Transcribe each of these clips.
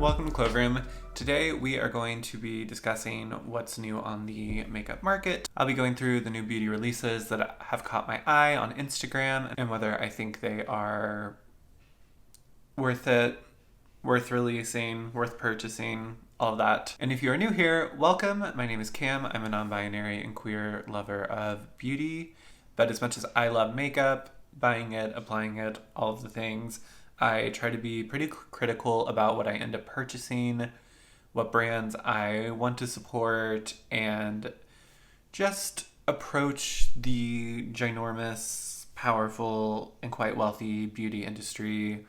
Welcome to Cloveroom. Today we are going to be discussing what's new on the makeup market. I'll be going through the new beauty releases that have caught my eye on Instagram and whether I think they are worth it, worth releasing, worth purchasing, all of that. And if you are new here, welcome. My name is Cam. I'm a non-binary and queer lover of beauty. But as much as I love makeup, buying it, applying it, all of the things, I try to be pretty critical about what I end up purchasing, what brands I want to support, and just approach the ginormous, powerful, and quite wealthy beauty industry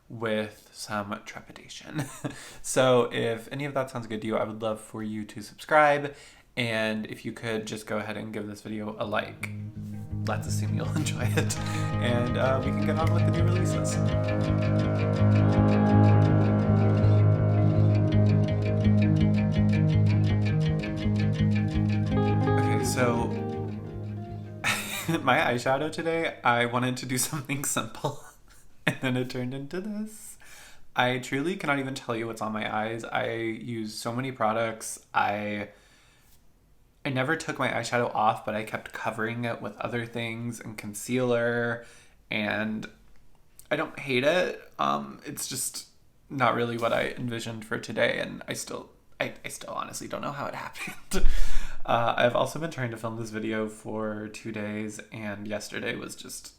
with some trepidation. So if any of that sounds good to you, I would love for you to subscribe, and if you could just go ahead and give this video a like. Let's assume you'll enjoy it, and we can get on with the new releases. Okay, so my eyeshadow today, I wanted to do something simple, and then it turned into this. I truly cannot even tell you what's on my eyes. I use so many products. I never took my eyeshadow off, but I kept covering it with other things and concealer, and I don't hate it. It's just not really what I envisioned for today, and I still honestly don't know how it happened. I've also been trying to film this video for 2 days, and yesterday was just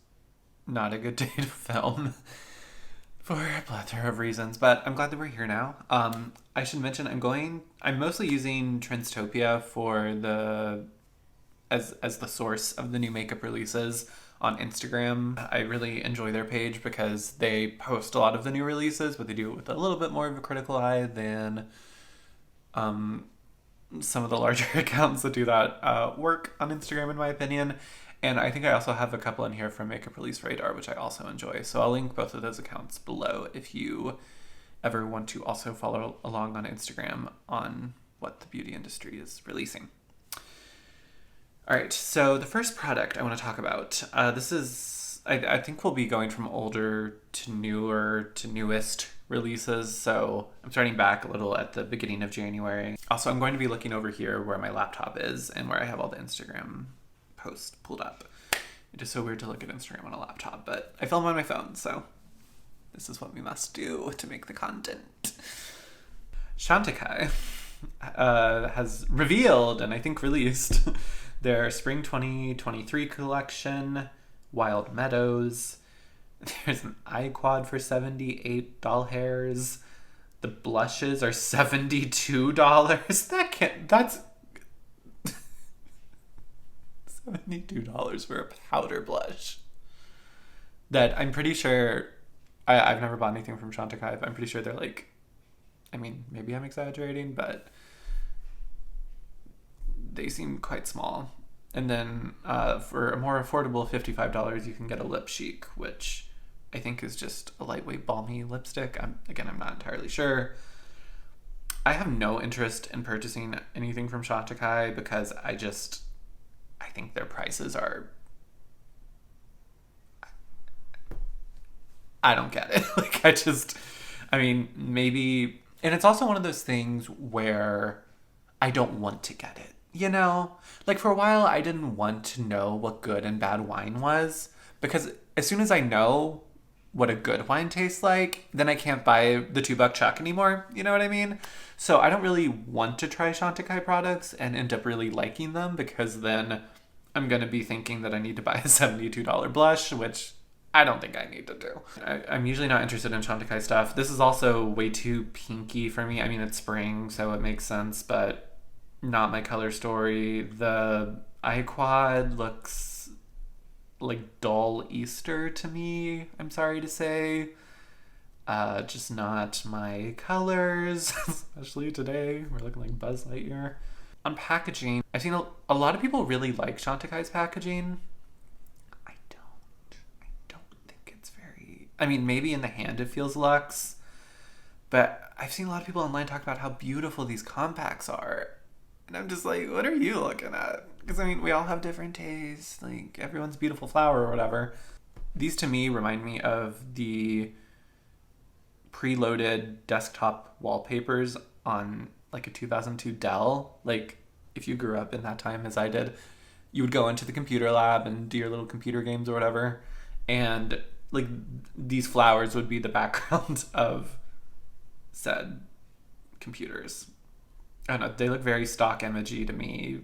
not a good day to film for a plethora of reasons, but I'm glad that we're here now. I should mention I'm mostly using Trendstopia for as the source of the new makeup releases on Instagram. I really enjoy their page because they post a lot of the new releases, but they do it with a little bit more of a critical eye than some of the larger accounts that do that work on Instagram, in my opinion. And I think I also have a couple in here from Makeup Release Radar, which I also enjoy. So I'll link both of those accounts below if you ever want to also follow along on Instagram on what the beauty industry is releasing. All right, so the first product I want to talk about, this is, I think we'll be going from older to newer to newest releases. So I'm starting back a little at the beginning of January. Also, I'm going to be looking over here where my laptop is and where I have all the Instagram post pulled up. It is so weird to look at Instagram on a laptop, but I film on my phone, so this is what we must do to make the content. Chantecaille has revealed, and I think released, their Spring 2023 collection, Wild Meadows. There's an eye quad for $78 hairs. The blushes are $72. That's $72 for a powder blush that I'm pretty sure I've never bought anything from Chantecaille. I'm pretty sure they're like, I mean, maybe I'm exaggerating, but they seem quite small. And then for a more affordable $55, you can get a Lip Chic, which I think is just a lightweight balmy lipstick. I'm not entirely sure. I have no interest in purchasing anything from Chantecaille because I think their prices are, I don't get it. Maybe, and it's also one of those things where I don't want to get it, you know? Like for a while, I didn't want to know what good and bad wine was, because as soon as I know what a good wine tastes like, then I can't buy the $2 Chuck anymore. You know what I mean? So I don't really want to try Chantecaille products and end up really liking them, because then I'm going to be thinking that I need to buy a $72 blush, which I don't think I need to do. I'm usually not interested in Chantecaille stuff. This is also way too pinky for me. I mean, it's spring, so it makes sense, but not my color story. The eye quad looks like dull Easter to me, I'm sorry to say. Just not my colors, especially today. We're looking like Buzz Lightyear. On packaging, I've seen a lot of people really like Chantecaille's packaging. I don't think it's very, I mean, maybe in the hand it feels luxe, but I've seen a lot of people online talk about how beautiful these compacts are. And I'm just like, what are you looking at? Because I mean, we all have different tastes. Like, everyone's a beautiful flower or whatever. These to me remind me of the preloaded desktop wallpapers on like a 2002 Dell. Like, if you grew up in that time as I did, you would go into the computer lab and do your little computer games or whatever, and like these flowers would be the background of said computers. I don't know, they look very stock imagey to me.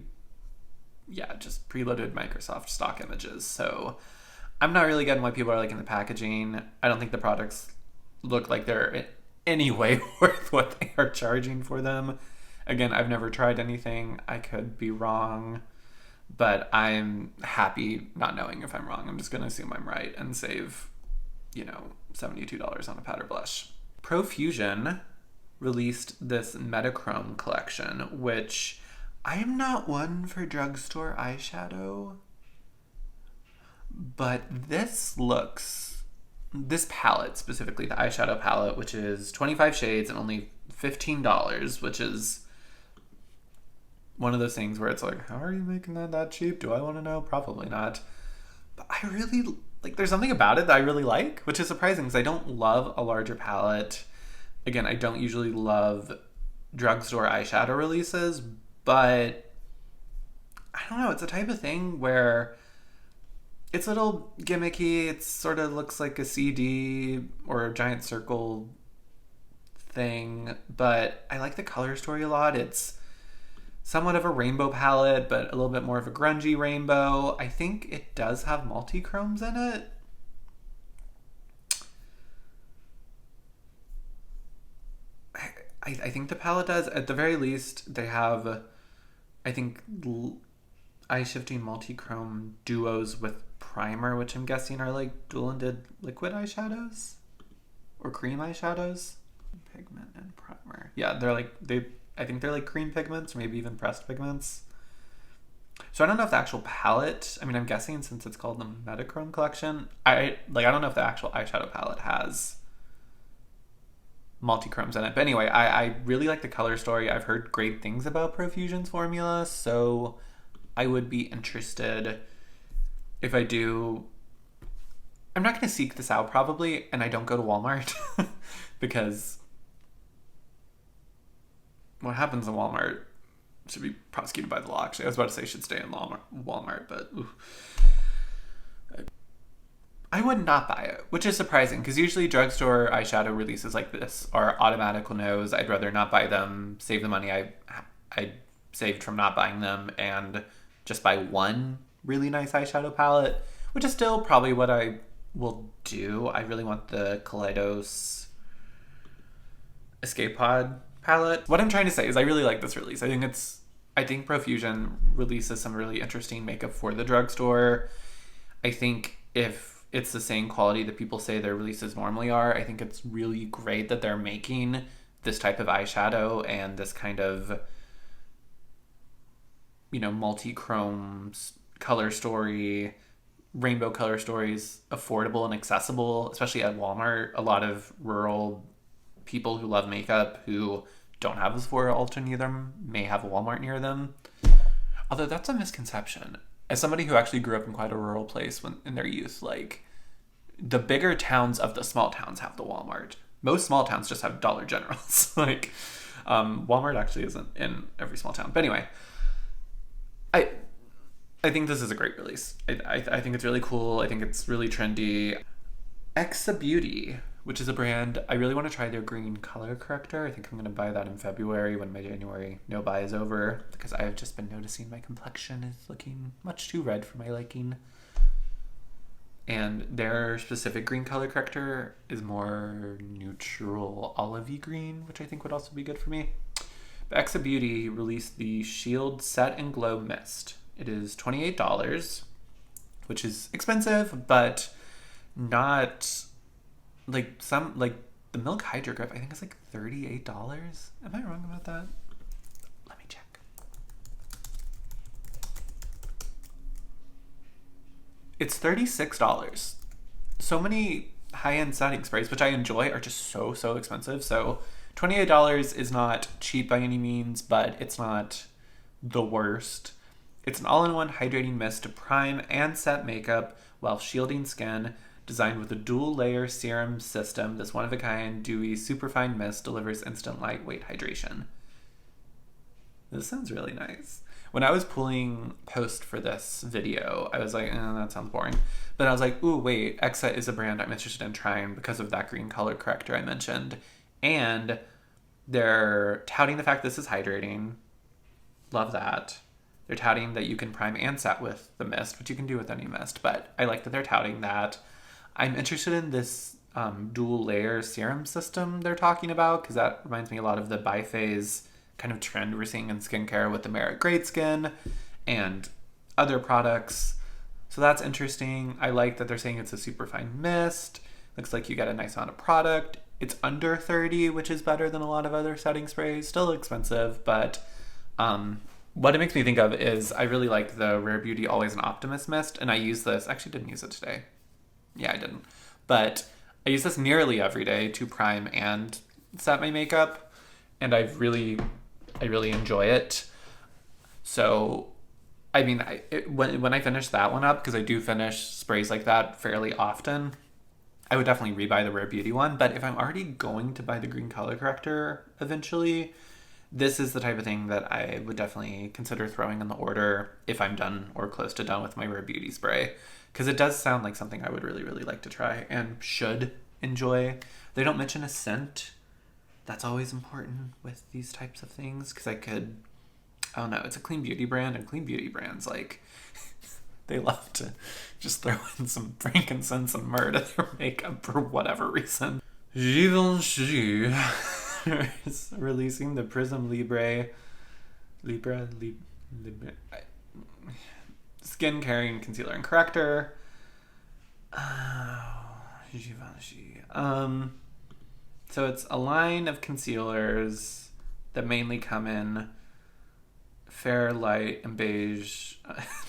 Yeah, just preloaded Microsoft stock images. So I'm not really getting why people are liking the packaging. I don't think the products look like they're in any way worth what they are charging for them. Again, I've never tried anything. I could be wrong, but I'm happy not knowing if I'm wrong. I'm just going to assume I'm right and save, $72 on a powder blush. Profusion released this MetaChrome collection, which I'm not one for drugstore eyeshadow, but this palette specifically, the eyeshadow palette, which is 25 shades and only $15, which is one of those things where it's like, how are you making that cheap? Do I want to know? Probably not. But I really, there's something about it that I really like, which is surprising because I don't love a larger palette. Again, I don't usually love drugstore eyeshadow releases, but I don't know, it's a type of thing where it's a little gimmicky. It sort of looks like a CD or a giant circle thing, but I like the color story a lot. It's somewhat of a rainbow palette, but a little bit more of a grungy rainbow. I think it does have multi-chromes in it. I think the palette does. At the very least, they have, I think, eye-shifting multi-chrome duos with primer, which I'm guessing are like dual-ended liquid eyeshadows or cream eyeshadows. Pigment and primer. Yeah, I think they're like cream pigments or maybe even pressed pigments. So I don't know if the actual palette, I'm guessing since it's called the MetaChrome collection, I don't know if the actual eyeshadow palette has multi-chromes in it. But anyway, I really like the color story. I've heard great things about Profusion's formula, so I would be interested if I do. I'm not going to seek this out probably, and I don't go to Walmart because what happens in Walmart should be prosecuted by the law. Actually, I was about to say should stay in Walmart, but I would not buy it, which is surprising because usually drugstore eyeshadow releases like this are automatic no's. I'd rather not buy them, save the money I saved from not buying them, and just buy one really nice eyeshadow palette, which is still probably what I will do. I really want the Kaleidos Escape Pod palette. What I'm trying to say is I really like this release. I think Profusion releases some really interesting makeup for the drugstore. I think if it's the same quality that people say their releases normally are, I think it's really great that they're making this type of eyeshadow and this kind of, multi-chrome color story, rainbow color stories, affordable and accessible, especially at Walmart. A lot of rural people who love makeup who don't have this Sephora Ultra near them may have a Walmart near them. Although that's a misconception. As somebody who actually grew up in quite a rural place in their youth, the bigger towns of the small towns have the Walmart. Most small towns just have Dollar Generals. Walmart actually isn't in every small town. But anyway, I think this is a great release. I think it's really cool. I think it's really trendy. Exa Beauty, which is a brand, I really want to try their green color corrector. I think I'm going to buy that in February when my January no buy is over, because I have just been noticing my complexion is looking much too red for my liking. And their specific green color corrector is more neutral olivey green, which I think would also be good for me. But Exa Beauty released the Shield Set and Glow Mist. It is $28, which is expensive, but not the Milk Hydro Grip, I think it's $38. Am I wrong about that? Let me check. It's $36. So many high-end setting sprays, which I enjoy, are just so expensive. So $28 is not cheap by any means, but it's not the worst. It's an all-in-one hydrating mist to prime and set makeup while shielding skin, Designed with a dual layer serum system, this one-of-a-kind, dewy, superfine mist delivers instant lightweight hydration. This sounds really nice. When I was pulling post for this video, I was like, that sounds boring. But I was like, ooh, wait, Exa is a brand I'm interested in trying because of that green color corrector I mentioned. And they're touting the fact this is hydrating. Love that. They're touting that you can prime and set with the mist, which you can do with any mist. But I like that they're touting that. I'm interested in this dual layer serum system they're talking about, because that reminds me a lot of the biphase kind of trend we're seeing in skincare with the Merit Great Skin and other products. So that's interesting. I like that they're saying it's a superfine mist. Looks like you get a nice amount of product. It's under $30, which is better than a lot of other setting sprays. Still expensive, but what it makes me think of is I really like the Rare Beauty Always an Optimist mist, and I use this. Actually, didn't use it today. Yeah, I didn't. But I use this nearly every day to prime and set my makeup, and I really enjoy it. So, I mean, when I finish that one up, because I do finish sprays like that fairly often, I would definitely rebuy the Rare Beauty one. But if I'm already going to buy the green color corrector eventually, this is the type of thing that I would definitely consider throwing in the order if I'm done or close to done with my Rare Beauty spray. Because it does sound like something I would really, really like to try and should enjoy. They don't mention a scent. That's always important with these types of things, because I don't know, it's a clean beauty brand, and clean beauty brands, like, they love to just throw in some frankincense and myrrh to their makeup for whatever reason. Givenchy is releasing the Prisme Libre skin caring concealer and corrector. Givenchy. So it's a line of concealers that mainly come in fair, light, and beige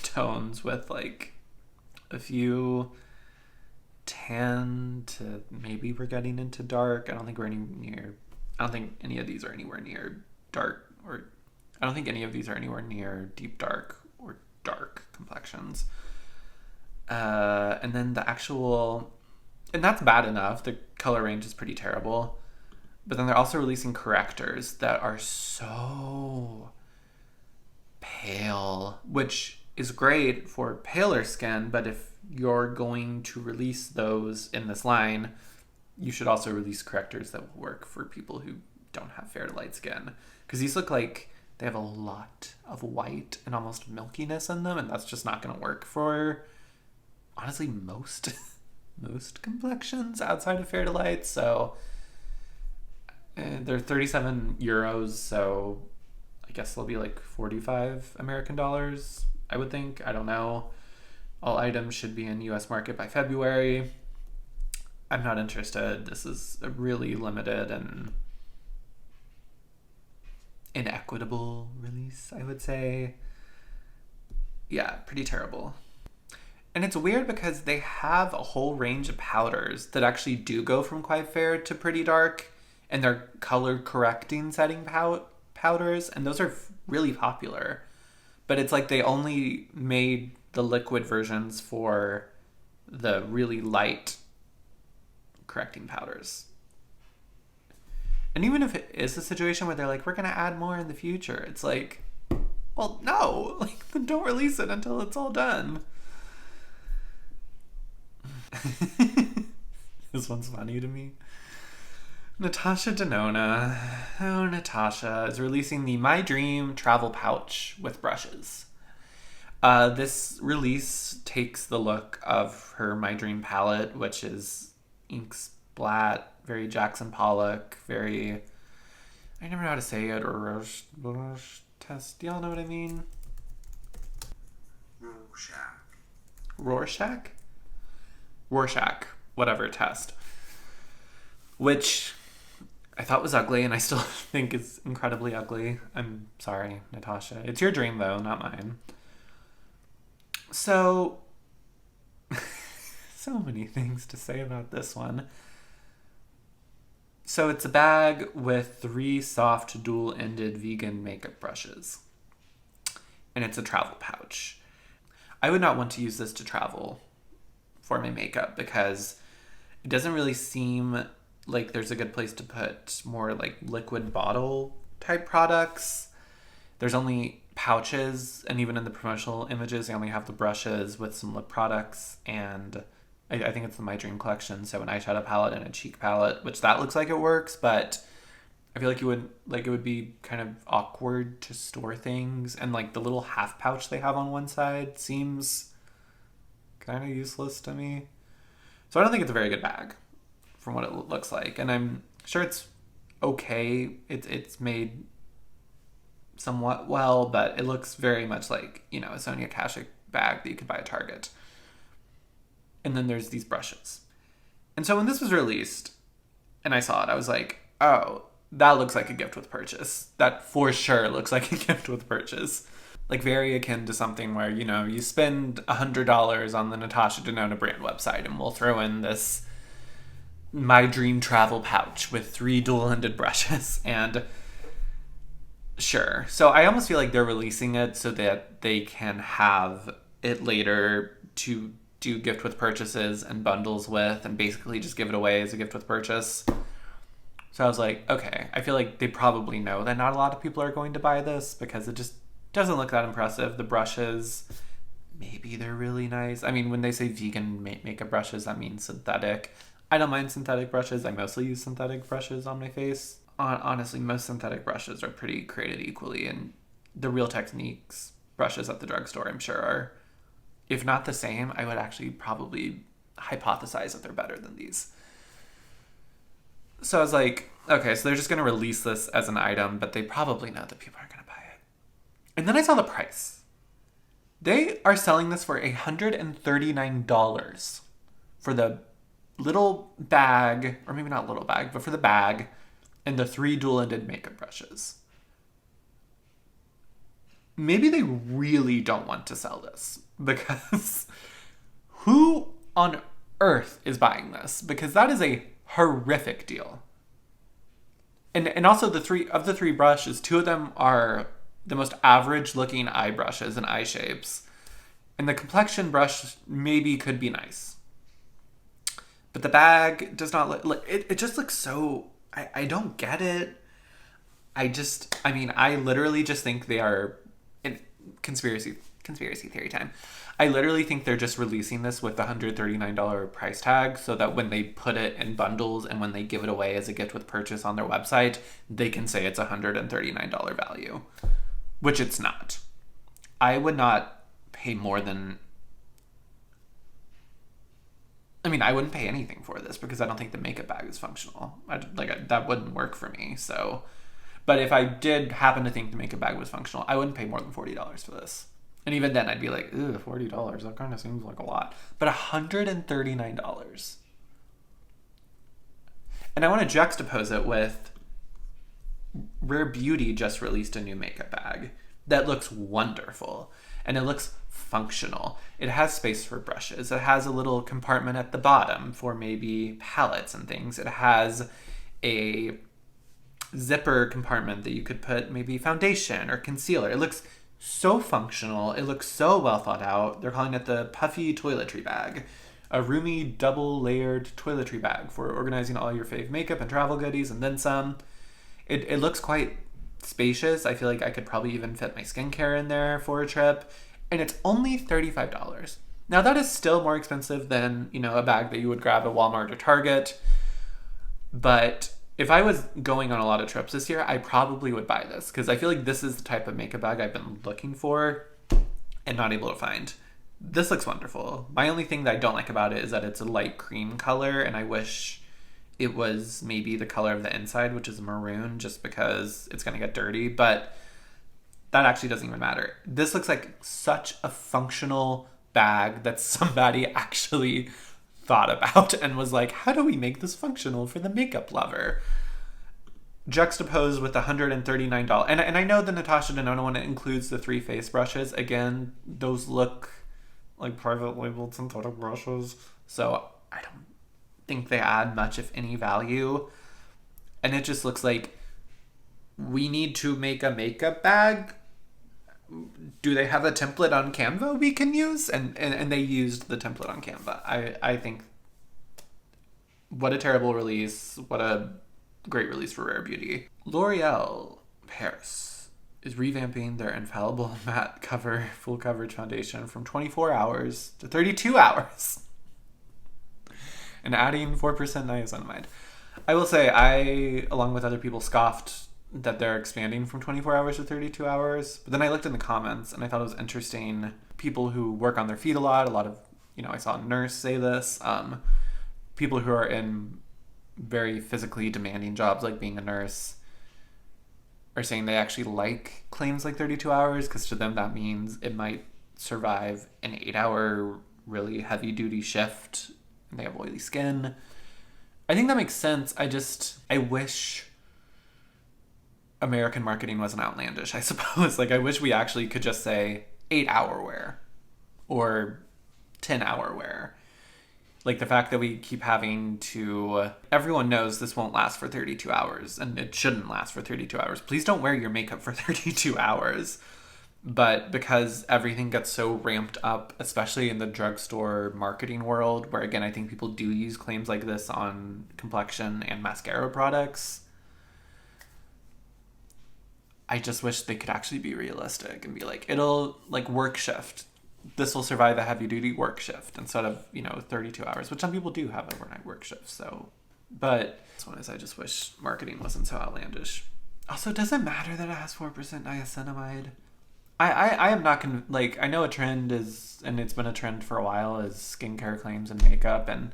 tones with like a few tan to maybe we're getting into dark. I don't think any of these are anywhere near dark, or I don't think any of these are anywhere near deep dark or dark complexions. And then the actual, and that's bad enough. The color range is pretty terrible. But then they're also releasing correctors that are so pale, which is great for paler skin. But if you're going to release those in this line, you should also release correctors that will work for people who don't have fair to light skin. Because these look like they have a lot of white and almost milkiness in them, and that's just not going to work for, honestly, most complexions outside of fair to light. So they're 37 euros, so I guess they'll be like 45 American dollars, I would think. I don't know. All items should be in US market by February. I'm not interested. This is a really limited and inequitable release, I would say. Yeah, pretty terrible. And it's weird because they have a whole range of powders that actually do go from quite fair to pretty dark, and they're color correcting setting powders, and those are really popular. But it's like they only made the liquid versions for the really light correcting powders. And even if it is a situation where they're like, we're going to add more in the future, it's like, well, no, like, then don't release it until it's all done. This one's funny to me. Natasha Denona, Natasha, is releasing the My Dream travel pouch with brushes. This release takes the look of her My Dream palette, which is ink splat, very Jackson Pollock, very, I never know how to say it, or Rorschach test. Do y'all know what I mean? Rorschach, whatever test. Which I thought was ugly, and I still think is incredibly ugly. I'm sorry, Natasha. It's your dream, though, not mine. So, so many things to say about this one. So it's a bag with 3 soft dual-ended vegan makeup brushes. And it's a travel pouch. I would not want to use this to travel for my makeup because it doesn't really seem like there's a good place to put more like liquid bottle type products. There's only pouches, and even in the promotional images, they only have the brushes with some lip products, and I think it's the My Dream collection, so an eyeshadow palette and a cheek palette, which that looks like it works, but I feel like it would be kind of awkward to store things, and like the little half pouch they have on one side seems kind of useless to me. So I don't think it's a very good bag from what it looks like, and I'm sure it's okay. It's made somewhat well, but it looks very much like, you know, a Sonia Kashuk bag that you could buy at Target. And then there's these brushes. And so when this was released and I saw it, I was like, oh, that looks like a gift with purchase. That for sure looks like a gift with purchase. Like very akin to something where, you know, you spend $100 on the Natasha Denona brand website and we'll throw in this My Dream travel pouch with 3 dual-ended brushes. And sure. So I almost feel like they're releasing it so that they can have it later to do gift with purchases and bundles with, and basically just give it away as a gift with purchase. So I was like, okay, I feel like they probably know that not a lot of people are going to buy this because it just doesn't look that impressive. The brushes, maybe they're really nice. I mean, when they say vegan makeup brushes, that means synthetic. I don't mind synthetic brushes. I mostly use synthetic brushes on my face. Honestly, most synthetic brushes are pretty created equally, and the Real Techniques brushes at the drugstore, I'm sure, are, if not the same, I would actually probably hypothesize that they're better than these. So I was like, okay, so they're just going to release this as an item, but they probably know that people aren't going to buy it. And then I saw the price. They are selling this for $139 for the little bag, or maybe not little bag, but for the bag and the 3 dual-ended makeup brushes. Maybe they really don't want to sell this, because who on earth is buying this? Because that is a horrific deal. And also the three brushes, 2 of them are the most average looking eye brushes and eye shapes. And the complexion brush maybe could be nice. But the bag does not look, it just looks so, I don't get it. I literally just think they are, in conspiracy theory time. I literally think they're just releasing this with the $139 price tag so that when they put it in bundles and when they give it away as a gift with purchase on their website, they can say it's $139 value, which it's not. I would not pay more than, I wouldn't pay anything for this because I don't think the makeup bag is functional. That wouldn't work for me. So, but if I did happen to think the makeup bag was functional, I wouldn't pay more than $40 for this. And even then, I'd be like, "Ew, $40, that kind of seems like a lot." But $139. And I want to juxtapose it with Rare Beauty just released a new makeup bag that looks wonderful. And it looks functional. It has space for brushes. It has a little compartment at the bottom for maybe palettes and things. It has a zipper compartment that you could put maybe foundation or concealer. It looks so functional. It looks so well thought out. They're calling it the Puffy Toiletry Bag. A roomy, double-layered toiletry bag for organizing all your fave makeup and travel goodies and then some. It looks quite spacious. I feel like I could probably even fit my skincare in there for a trip. And it's only $35. Now that is still more expensive than, a bag that you would grab at Walmart or Target. But if I was going on a lot of trips this year, I probably would buy this because I feel like this is the type of makeup bag I've been looking for and not able to find. This looks wonderful. My only thing that I don't like about it is that it's a light cream color, and I wish it was maybe the color of the inside, which is maroon, just because it's going to get dirty. But that actually doesn't even matter. This looks like such a functional bag that somebody actually thought about and was like, how do we make this functional for the makeup lover? Juxtaposed with the $139. And I know the Natasha Denona one includes the 3 face brushes. Again, those look like private labeled synthetic brushes. So I don't think they add much, if any, value. And it just looks like we need to make a makeup bag do they have a template on Canva we can use? And they used the template on Canva. I think, what a terrible release. What a great release for Rare Beauty. L'Oreal Paris is revamping their Infallible matte cover full coverage foundation from 24 hours to 32 hours. And adding 4% niacinamide. I will say, I, along with other people, scoffed that they're expanding from 24 hours to 32 hours. But then I looked in the comments and I thought it was interesting. People who work on their feet a lot of, I saw a nurse say this. People who are in very physically demanding jobs, like being a nurse, are saying they actually like claims like 32 hours because to them that means it might survive an 8-hour really heavy duty shift and they have oily skin. I think that makes sense. I wish American marketing wasn't outlandish, I suppose. Like, I wish we actually could just say 8-hour wear or 10-hour wear. Like, the fact that we keep having to... Everyone knows this won't last for 32 hours, and it shouldn't last for 32 hours. Please don't wear your makeup for 32 hours. But because everything gets so ramped up, especially in the drugstore marketing world, where, again, I think people do use claims like this on complexion and mascara products, I just wish they could actually be realistic and be like, it'll, like, work shift. This will survive a heavy-duty work shift instead of, 32 hours, which some people do have overnight work shifts, so... But this one is, I just wish marketing wasn't so outlandish. Also, does it matter that it has 4% niacinamide? I am not I know a trend is, and it's been a trend for a while, is skincare claims and makeup, and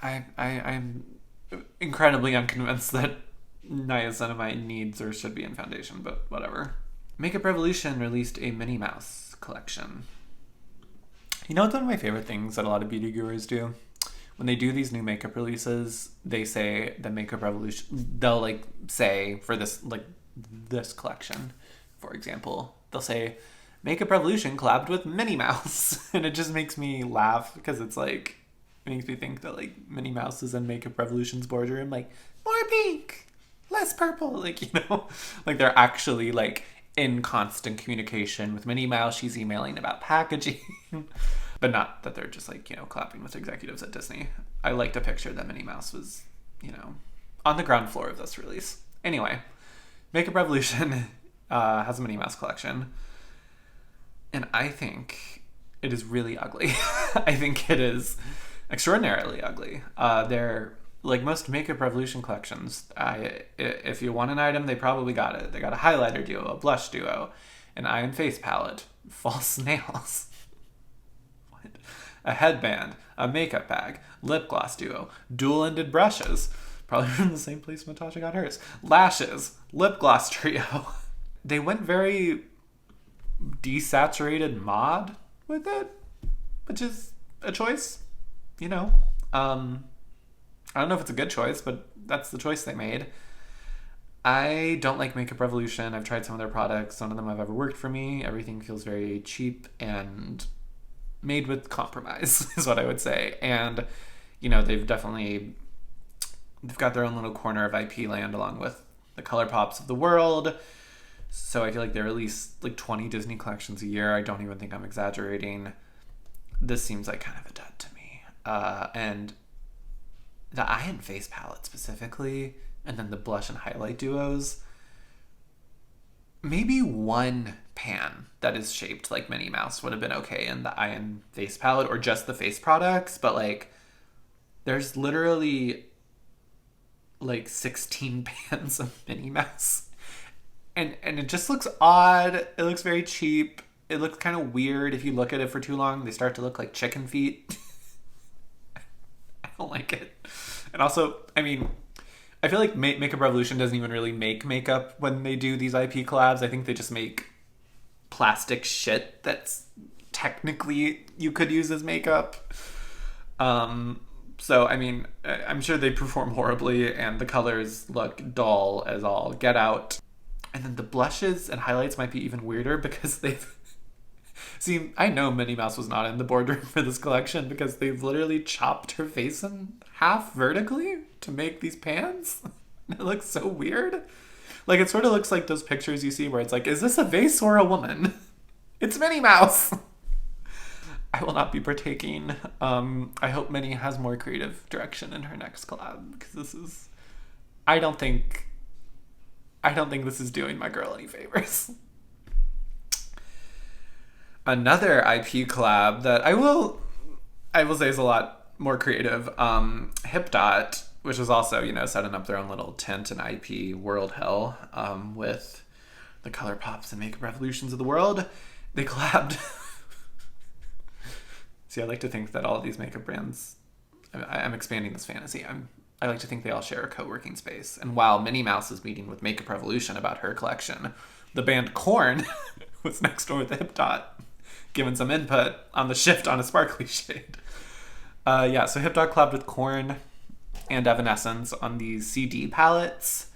I'm incredibly unconvinced that niacinamide needs or should be in foundation, but whatever. Makeup Revolution released a Minnie Mouse collection. What's one of my favorite things that a lot of beauty gurus do? When they do these new makeup releases, they say the Makeup Revolution, they'll say for this collection, for example, they'll say Makeup Revolution collabed with Minnie Mouse. And it just makes me laugh because it's it makes me think that Minnie Mouse is in Makeup Revolution's boardroom, more pink, less purple, they're actually in constant communication with Minnie Mouse. She's emailing about packaging. But not that they're just clapping with executives at Disney. I like to picture that Minnie Mouse was, on the ground floor of this release. Anyway, Makeup Revolution has a Minnie Mouse collection. And I think it is really ugly. I think it is extraordinarily ugly. They're like most Makeup Revolution collections. If you want an item, they probably got it. They got a highlighter duo, a blush duo, an eye and face palette, false nails, a headband, a makeup bag, lip gloss duo, dual-ended brushes, probably from the same place Natasha got hers, lashes, lip gloss trio. They went very desaturated mod with it, which is a choice, I don't know if it's a good choice, but that's the choice they made. I don't like Makeup Revolution. I've tried some of their products. None of them have ever worked for me. Everything feels very cheap and made with compromise is what I would say. And, they've got their own little corner of IP land along with the ColourPops of the world. So I feel like they release 20 Disney collections a year. I don't even think I'm exaggerating. This seems like kind of a dud to me. And the eye and face palette specifically, and then the blush and highlight duos, maybe one pan that is shaped like Minnie Mouse would have been okay in the eye and face palette, or just the face products, but there's literally 16 pans of Minnie Mouse, and it just looks odd. It looks very cheap. It looks kind of weird. If you look at it for too long, they start to look like chicken feet. I don't like it. And also, I feel like Makeup Revolution doesn't even really make makeup when they do these IP collabs. I think they just make plastic shit that's technically you could use as makeup. So, I'm sure they perform horribly and the colors look dull as all get out. And then the blushes and highlights might be even weirder because they've... See, I know Minnie Mouse was not in the boardroom for this collection because they've literally chopped her face in half vertically to make these pans. It looks so weird. Like, it sort of looks like those pictures you see where it's like, is this a vase or a woman? It's Minnie Mouse. I will not be partaking. I hope Minnie has more creative direction in her next collab, because this is... I don't think this is doing my girl any favors. Another IP collab that I will say is a lot more creative. HIPDOT, which is also, setting up their own little tent and IP world hell with the color pops and makeup revolutions of the world. They collabed. See, I like to think that all of these makeup brands, I'm expanding this fantasy. I like to think they all share a co-working space. And while Minnie Mouse is meeting with Makeup Revolution about her collection, the band Korn was next door with HIPDOT, giving some input on the shift on a sparkly shade. So HIPDOT collabed with Korn and Evanescence on these CD palettes.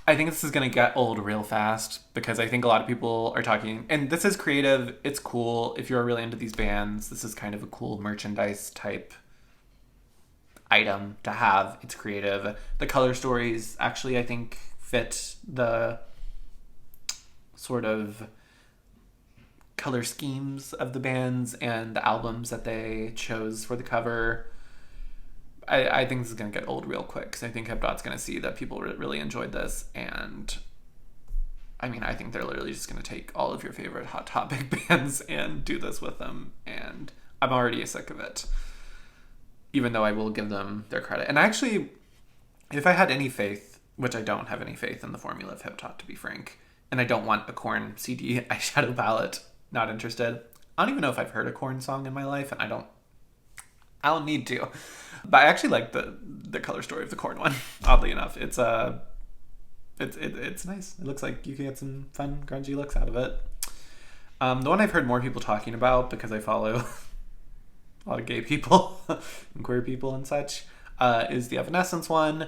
I think this is going to get old real fast, because I think a lot of people are talking, and this is creative, it's cool. If you're really into these bands, this is kind of a cool merchandise type item to have. It's creative. The color stories actually, I think, fit the sort of color schemes of the bands and the albums that they chose for the cover. I think this is going to get old real quick, because I think HIPDOT's going to see that people really enjoyed this, and I think they're literally just going to take all of your favorite Hot Topic bands and do this with them, and I'm already sick of it, even though I will give them their credit. And actually, if I had any faith, which I don't have any faith in the formula of HIPDOT, to be frank, and I don't want a Korn CD eyeshadow palette, not interested. I don't even know if I've heard a Korn song in my life, and I don't need to. But I actually like the color story of the Korn one, oddly enough. It's nice. It looks like you can get some fun, grungy looks out of it. The one I've heard more people talking about, because I follow a lot of gay people and queer people and such, is the Evanescence one.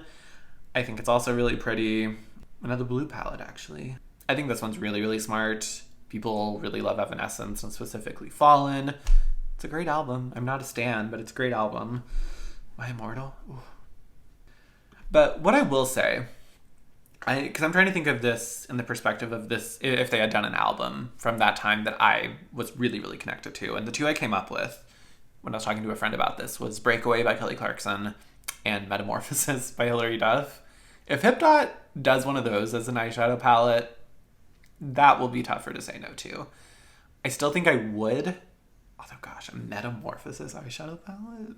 I think it's also really pretty. Another blue palette, actually. I think this one's really, really smart. People really love Evanescence, and specifically Fallen. It's a great album. I'm not a stan, but it's a great album. Am I immortal? Ooh. But what I will say, because I'm trying to think of this in the perspective of this, if they had done an album from that time that I was really, really connected to. And the two I came up with when I was talking to a friend about this was Breakaway by Kelly Clarkson and Metamorphosis by Hilary Duff. If HIPDOT does one of those as an eyeshadow palette, that will be tougher to say no to. I still think I would. Although, gosh, a Metamorphosis eyeshadow palette?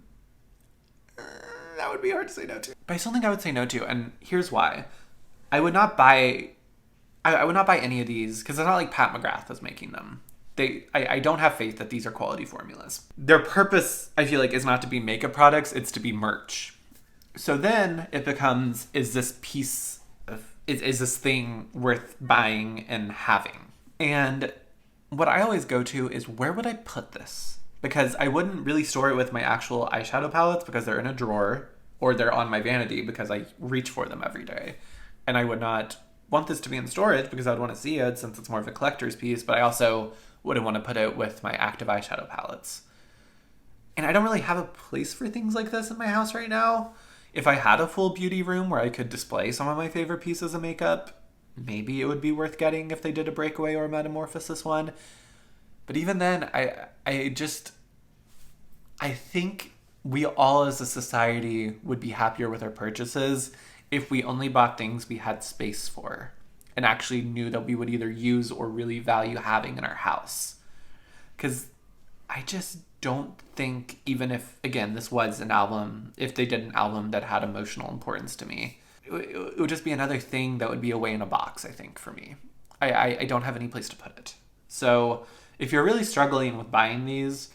That would be hard to say no to. But I still think I would say no to, and here's why. I would not buy any of these, because it's not like Pat McGrath is making them. I don't have faith that these are quality formulas. Their purpose, I feel like, is not to be makeup products, it's to be merch. So then it becomes, is this thing worth buying and having? And what I always go to is, where would I put this? Because I wouldn't really store it with my actual eyeshadow palettes, because they're in a drawer, or they're on my vanity because I reach for them every day. And I would not want this to be in storage, because I would want to see it since it's more of a collector's piece, but I also wouldn't want to put it with my active eyeshadow palettes. And I don't really have a place for things like this in my house right now. If I had a full beauty room where I could display some of my favorite pieces of makeup, maybe it would be worth getting if they did a Breakaway or a Metamorphosis one. But even then, I think we all as a society would be happier with our purchases if we only bought things we had space for and actually knew that we would either use or really value having in our house. Because I just don't think, even if, again, this was an album, if they did an album that had emotional importance to me, it would just be another thing that would be away in a box, I think, for me. I don't have any place to put it. So if you're really struggling with buying these,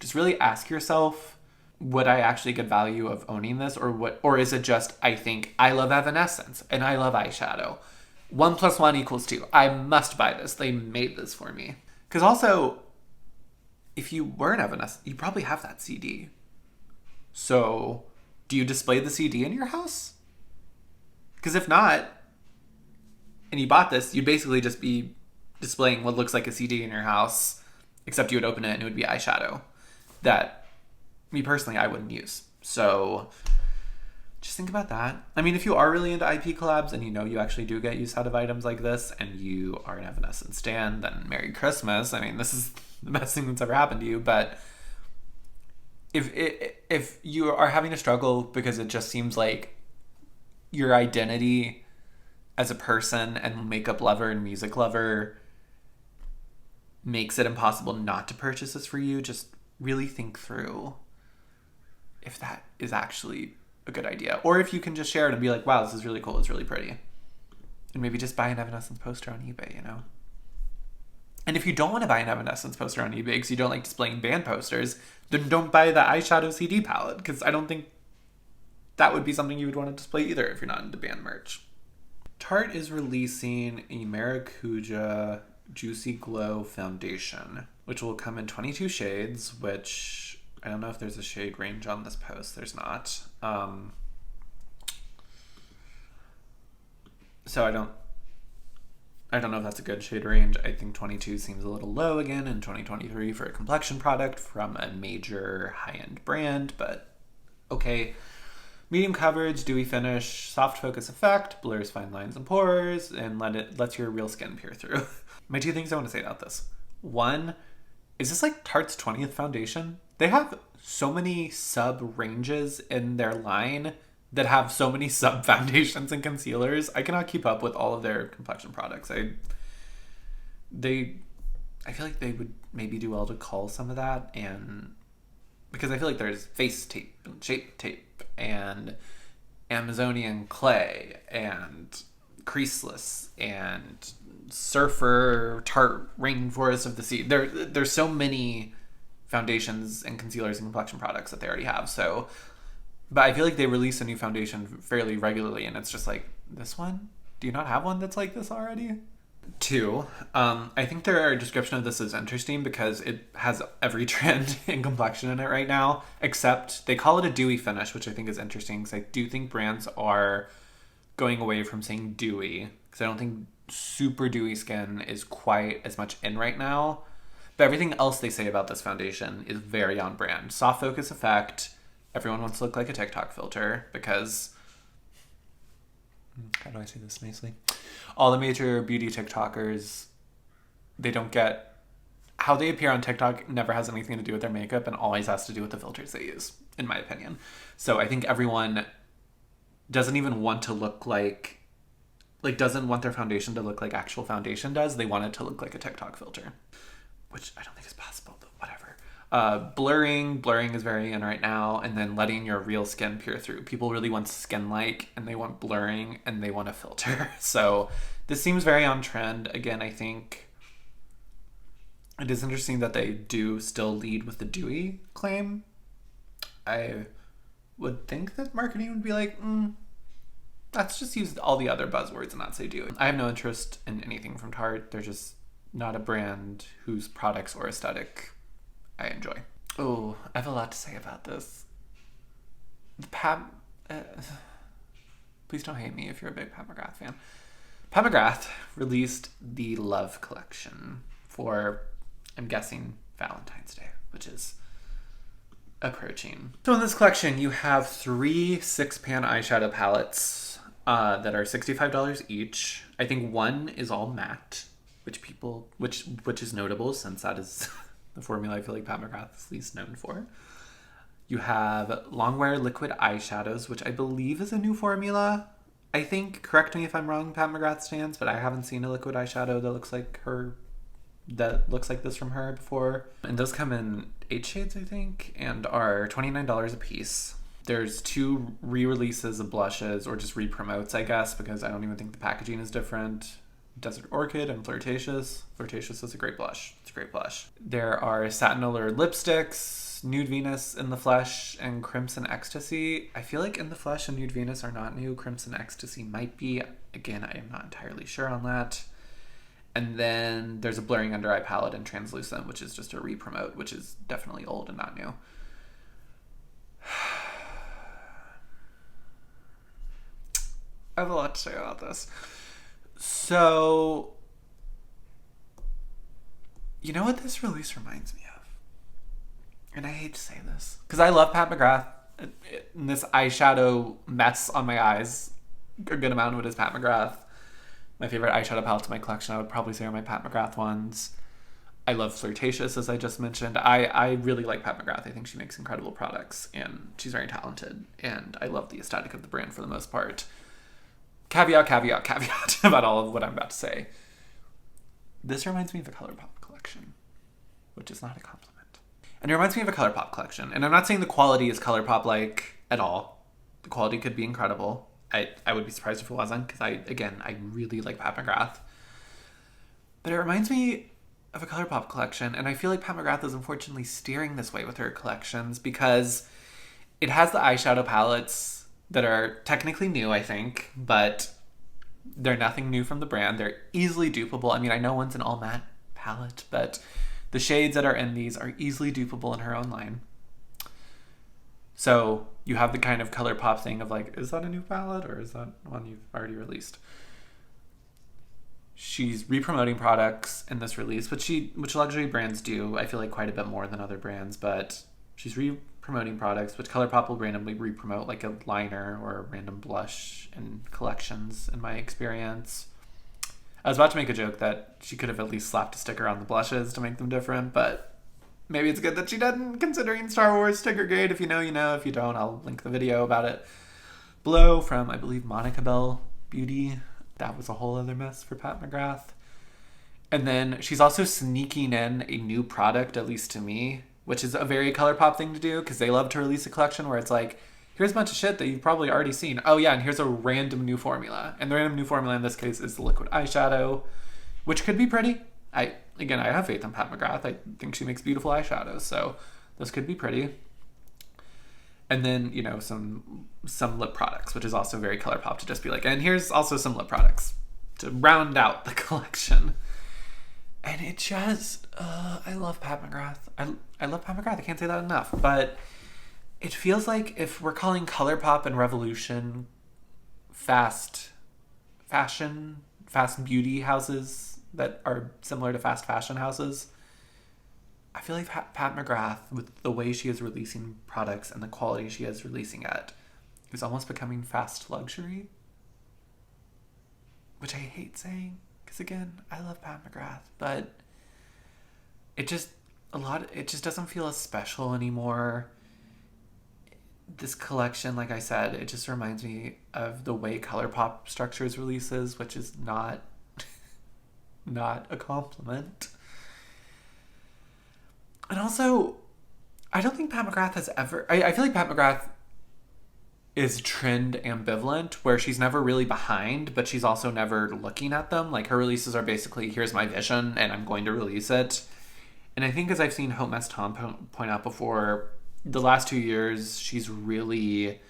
just really ask yourself, would I actually get value of owning this? Or is it just, I think I love Evanescence and I love eyeshadow. 1 + 1 = 2. I must buy this. They made this for me. Because also, if you were an Evanescence, you probably have that CD. So do you display the CD in your house? Because if not, and you bought this, you'd basically just be displaying what looks like a CD in your house, except you would open it and it would be eyeshadow that, me personally, I wouldn't use. So just think about that. I mean, if you are really into IP collabs and you know you actually do get use out of items like this and you are an Evanescence stan, then Merry Christmas. I mean, this is the best thing that's ever happened to you. But if you are having a struggle because it just seems like your identity as a person and makeup lover and music lover makes it impossible not to purchase this for you, just really think through if that is actually a good idea. Or if you can just share it and be like, wow, this is really cool, it's really pretty. And maybe just buy an Evanescence poster on eBay, you know? And if you don't want to buy an Evanescence poster on eBay because you don't like displaying band posters, then don't buy the eyeshadow CD palette, because I don't think that would be something you would want to display either if you're not into band merch. Tarte is releasing a Maracuja Juicy Glow foundation, which will come in 22 shades, which I don't know if there's a shade range on this post. There's not. So I don't know if that's a good shade range. I think 22 seems a little low again in 2023 for a complexion product from a major high-end brand, but okay. Medium coverage, dewy finish, soft focus effect, blurs fine lines and pores, and lets your real skin peer through. My two things I want to say about this. One, is this like Tarte's 20th foundation? They have so many sub-ranges in their line that have so many sub-foundations and concealers. I cannot keep up with all of their complexion products. I feel like they would maybe do well to cull some of that, and because I feel like there's face tape and shape tape and Amazonian clay and creaseless and surfer Tarte rainforest of the sea. There's so many foundations and concealers and complexion products that they already have. So, but I feel like they release a new foundation fairly regularly, and it's just like, this one? Do you not have one that's like this already? Two, I think their description of this is interesting because it has every trend in complexion in it right now, except they call it a dewy finish, which I think is interesting because I do think brands are going away from saying dewy, because I don't think super dewy skin is quite as much in right now. But everything else they say about this foundation is very on brand. Soft focus effect. Everyone wants to look like a TikTok filter because, how do I say this nicely? All the major beauty TikTokers, they don't get how they appear on TikTok never has anything to do with their makeup and always has to do with the filters they use, in my opinion. So I think everyone doesn't even want to look like doesn't want their foundation to look like actual foundation does. They want it to look like a TikTok filter, which I don't think is possible, but whatever. Blurring is very in right now, and then letting your real skin peer through. People really want skin-like, and they want blurring, and they want a filter. So this seems very on trend. Again, I think it is interesting that they do still lead with the dewy claim. I would think that marketing would be like, let's just use all the other buzzwords and not say dewy. I have no interest in anything from Tarte. They're just not a brand whose products or aesthetic I enjoy. Oh, I have a lot to say about this. Please don't hate me if you're a big Pat McGrath fan. Pat McGrath released the Love collection for, I'm guessing, Valentine's Day, which is approaching. So in this collection, you have 3 6-pan eyeshadow palettes that are $65 each. I think one is all matte, which is notable since that is the formula I feel like Pat McGrath is least known for. You have Longwear liquid eyeshadows, which I believe is a new formula. I think, correct me if I'm wrong, Pat McGrath stands, but I haven't seen a liquid eyeshadow that looks like this from her before. And those come in 8 shades, I think, and are $29 a piece. There's 2 re-releases of blushes, or just re-promotes, I guess, because I don't even think the packaging is different. Desert Orchid and Flirtatious. Flirtatious is a great blush. It's a great blush. There are Satin Allure lipsticks, Nude Venus, In the Flesh, and Crimson Ecstasy. I feel like In the Flesh and Nude Venus are not new. Crimson Ecstasy might be. Again, I am not entirely sure on that. And then there's a Blurring Under Eye palette in Translucent, which is just a re-promote, which is definitely old and not new. I have a lot to say about this. So, you know what this release reminds me of? And I hate to say this, because I love Pat McGrath. in this eyeshadow mess on my eyes. A good amount of it is Pat McGrath. My favorite eyeshadow palettes in my collection, I would probably say, are my Pat McGrath ones. I love Flirtatious, as I just mentioned. I really like Pat McGrath. I think she makes incredible products, and she's very talented, and I love the aesthetic of the brand for the most part. Caveat, caveat, caveat about all of what I'm about to say. This reminds me of a ColourPop collection, which is not a compliment. And it reminds me of a ColourPop collection, and I'm not saying the quality is ColourPop-like at all. The quality could be incredible. I would be surprised if it wasn't, because I really like Pat McGrath. But it reminds me of a ColourPop collection, and I feel like Pat McGrath is unfortunately steering this way with her collections, because it has the eyeshadow palettes that are technically new, I think, but they're nothing new from the brand. They're easily dupable. I mean, I know one's an all matte palette, but the shades that are in these are easily dupable in her own line. So you have the kind of ColourPop thing of like, is that a new palette or is that one you've already released? She's re-promoting products in this release, which luxury brands do, I feel like, quite a bit more than other brands, but she's re-promoting products, which ColourPop will randomly re-promote, like a liner or a random blush in collections, in my experience. I was about to make a joke that she could have at least slapped a sticker on the blushes to make them different, but maybe it's good that she didn't, considering Star Wars sticker grade. If you know, you know. If you don't, I'll link the video about it below from, I believe, Monica Bell Beauty. That was a whole other mess for Pat McGrath. And then she's also sneaking in a new product, at least to me, which is a very ColourPop thing to do, because they love to release a collection where it's like, here's a bunch of shit that you've probably already seen. Oh yeah, and here's a random new formula. And the random new formula in this case is the liquid eyeshadow, which could be pretty. I have faith in Pat McGrath. I think she makes beautiful eyeshadows, so this could be pretty. And then, you know, some lip products, which is also very ColourPop to just be like, and here's also some lip products to round out the collection. And it just, I love Pat McGrath. I love Pat McGrath. I can't say that enough. But it feels like if we're calling ColourPop and Revolution fast fashion, fast beauty houses that are similar to fast fashion houses, I feel like Pat McGrath, with the way she is releasing products and the quality she is releasing at, is almost becoming fast luxury. Which I hate saying, because again, I love Pat McGrath, but it just doesn't feel as special anymore. This collection, like I said, it just reminds me of the way ColourPop structures releases, which is not a compliment. And also, I don't think Pat McGrath has ever... I feel like Pat McGrath is trend ambivalent, where she's never really behind, but she's also never looking at them. Like, her releases are basically, here's my vision, and I'm going to release it. And I think, as I've seen Hope Mess Tom point out before, the last 2 years, she's really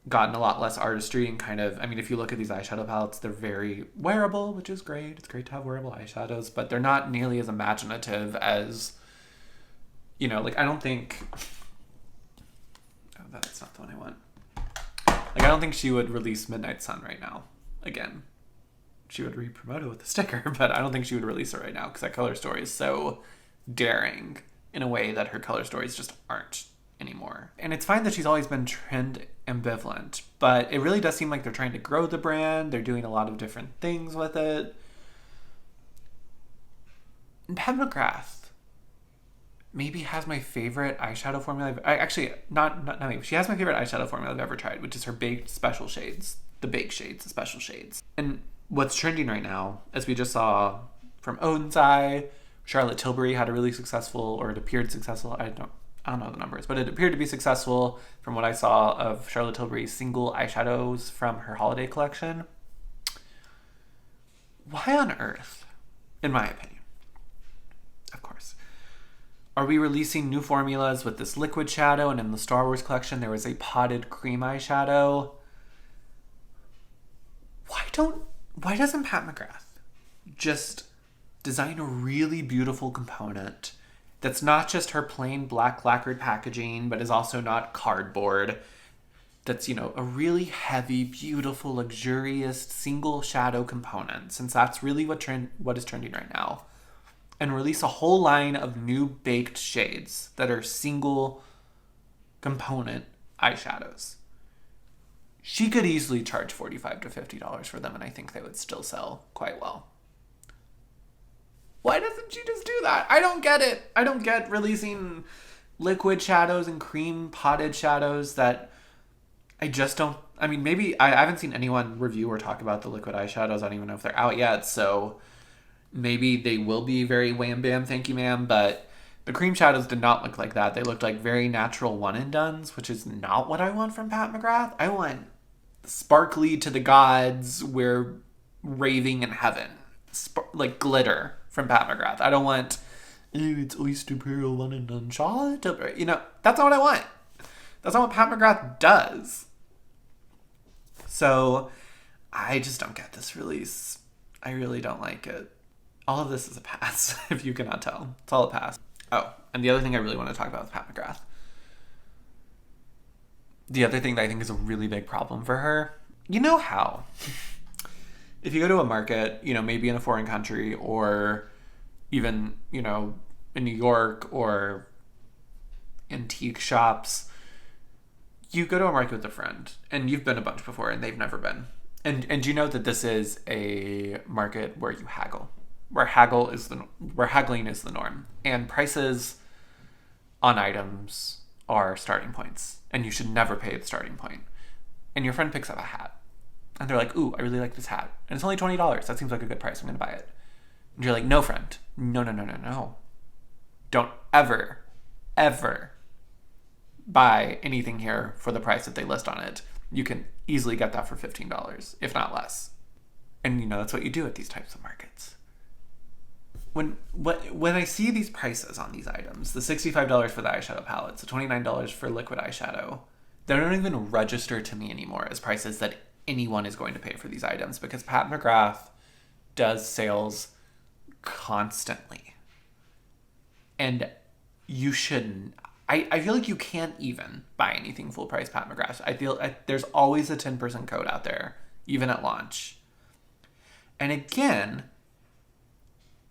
gotten a lot less artistry and kind of... I mean, if you look at these eyeshadow palettes, they're very wearable, which is great. It's great to have wearable eyeshadows, but they're not nearly as imaginative as... You know, like, I don't think... Oh, that's not the one I want. Like, I don't think she would release Midnight Sun right now. Again, she would re-promote it with a sticker, but I don't think she would release it right now, because that color story is so daring in a way that her color stories just aren't anymore. And it's fine that she's always been trend ambivalent, but it really does seem like they're trying to grow the brand. They're doing a lot of different things with it. And Pat McGrath maybe has my favorite eyeshadow formula. Not maybe. She has my favorite eyeshadow formula I've ever tried, which is her baked special shades. The bake shades, the special shades. And what's trending right now, as we just saw from Oden's Eye, Charlotte Tilbury had a really successful, or it appeared successful, I don't know the numbers, but it appeared to be successful from what I saw of Charlotte Tilbury's single eyeshadows from her holiday collection. Why on earth, in my opinion, of course, are we releasing new formulas with this liquid shadow? And in the Star Wars collection, there was a potted cream eyeshadow. Why doesn't Pat McGrath just design a really beautiful component that's not just her plain black lacquered packaging, but is also not cardboard, that's, you know, a really heavy, beautiful, luxurious single shadow component, since that's really what is trending right now. And release a whole line of new baked shades that are single component eyeshadows. She could easily charge $45 to $50 for them, and I think they would still sell quite well. Why doesn't she just do that? I don't get it. I don't get releasing liquid shadows and cream potted shadows that I just don't... I mean, maybe... I haven't seen anyone review or talk about the liquid eyeshadows. I don't even know if they're out yet, so maybe they will be very wham bam, thank you ma'am, but the cream shadows did not look like that. They looked like very natural one and dones, which is not what I want from Pat McGrath. I want sparkly to the gods, we're raving in heaven. Like glitter from Pat McGrath. I don't want, it's oyster pearl one and done shot. You know, that's not what I want. That's not what Pat McGrath does. So I just don't get this release. I really don't like it. All of this is a pass, if you cannot tell. It's all a pass. Oh, and the other thing I really want to talk about is Pat McGrath. The other thing that I think is a really big problem for her, you know how, if you go to a market, you know, maybe in a foreign country or even, you know, in New York or antique shops, you go to a market with a friend and you've been a bunch before and they've never been. And you know that this is a market where you haggle, where haggling is the norm, and prices on items are starting points, and you should never pay the starting point. And your friend picks up a hat, and they're like, "Ooh, I really like this hat, and it's only $20. That seems like a good price. I'm gonna buy it." And you're like, "No, friend, no. Don't ever buy anything here for the price that they list on it. You can easily get that for $15, if not less." And you know that's what you do at these types of markets. When I see these prices on these items, the $65 for the eyeshadow palettes, the $29 for liquid eyeshadow, they don't even register to me anymore as prices that anyone is going to pay for these items, because Pat McGrath does sales constantly. And you shouldn't. I feel like you can't even buy anything full price Pat McGrath. I feel there's always a 10% code out there, even at launch. And again,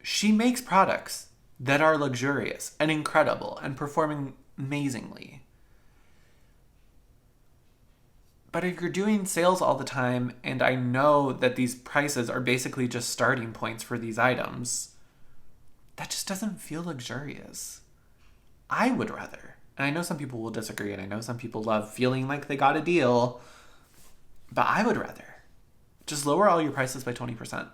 she makes products that are luxurious and incredible and performing amazingly. But if you're doing sales all the time, and I know that these prices are basically just starting points for these items, that just doesn't feel luxurious. I would rather, and I know some people will disagree, and I know some people love feeling like they got a deal, but I would rather just lower all your prices by 20%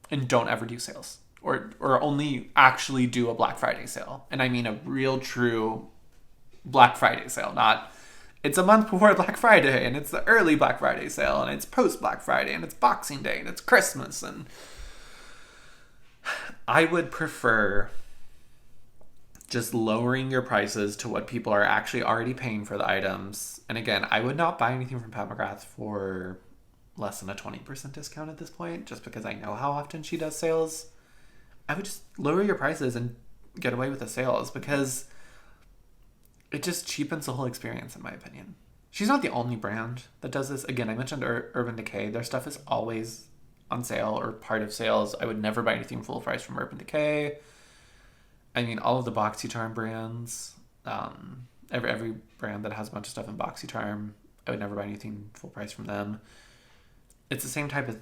and don't ever do sales. Or only actually do a Black Friday sale. And I mean a real true Black Friday sale, not it's a month before Black Friday and it's the early Black Friday sale and it's post Black Friday and it's Boxing Day and it's Christmas. And I would prefer just lowering your prices to what people are actually already paying for the items. And again, I would not buy anything from Pat McGrath for less than a 20% discount at this point, just because I know how often she does sales. I would just lower your prices and get away with the sales, because it just cheapens the whole experience, in my opinion. She's not the only brand that does this. Again, I mentioned Urban Decay. Their stuff is always on sale or part of sales. I would never buy anything full price from Urban Decay. I mean, all of the BoxyCharm brands, every brand that has a bunch of stuff in BoxyCharm, I would never buy anything full price from them. It's the same type of